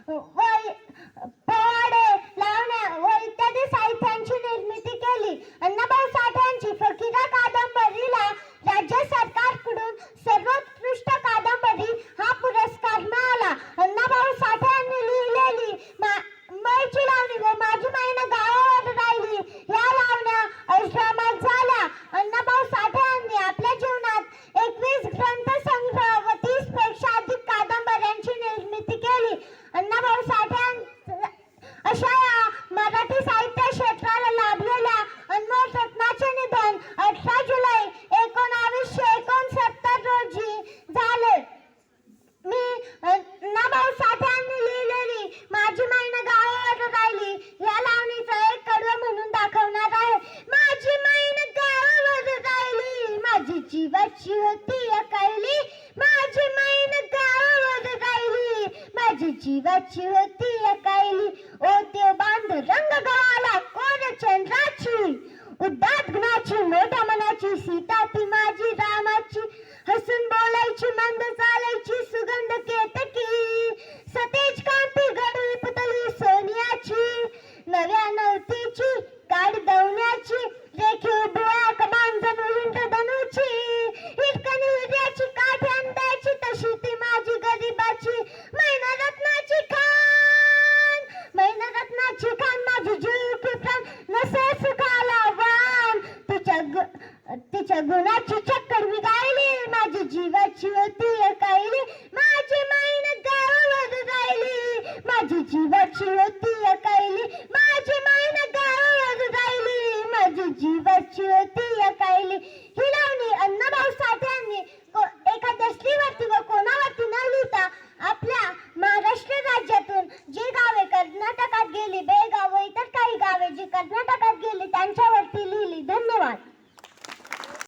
पोवाडे, लावण्या व इत्यादी साहित्यांची निर्मिती केली. अण्णाभाऊ साठे यांची फकीरा कादंबरीला राज्य सरकारकडून सर्वोत्कृष्ट कादंबरी हा पुरस्कार मिळाला. अण्णाभाऊ साठे यांनी लिहिलेली मुंबईची लावणी व माझी मैना गावावर राहिली या लावण्या अजरामर झाल्या. अण्णाभाऊ साठे यांनी आपल्या जीवनात 21 ग्रंथसंग्रह व 30 पेक्षा अधिक कादंबऱ्यांची निर्मिती केली. अण्णाभाऊ साठे अशा या मराठी साहित्य क्षेत्राला लाभलेल्या अनमोल रत्नाचे निधन 18 जुलै 1969 रोजी झाले. मी अण्णाभाऊ साठे यांनी लिहिलेली माझी मैना गावावर राहिली या लावणीचा एक कडवं म्हणून दाखवणार आहे. माझी मैना गावावर राहिली, माझी जीवाची होती अकायली. माझी मैना गावावर राहिली, माझी जीवाची होती अकायली. ओ देव बांध रंग गळाला कोर चंद्राची, उदात गुणाची मोठ्या मनाची, सीता ती माझी रामाची. हसून बोलायची, मंद चालायची, सुगंध केतकी, सतेज कांती घडवी पुतळी सोनियाची. नव्या नवतीची गाडी दवण्याची, रेखीव डोळ्या कमान जणू इंद्रधनुची. हिरकणी हिऱ्याची काठी अंड्याची, तशी ती माझी गरिबाची. मैना रत्नाची खान, मैना रत्नाची खान, माझी जीव की प्राण, नसे सुखाला वाण. तिच्या गुणाची चक्कर मी गायली, माझी जीवाची होती अकायली. माझी मैना गावावर राहिली, माझी जीवाची होती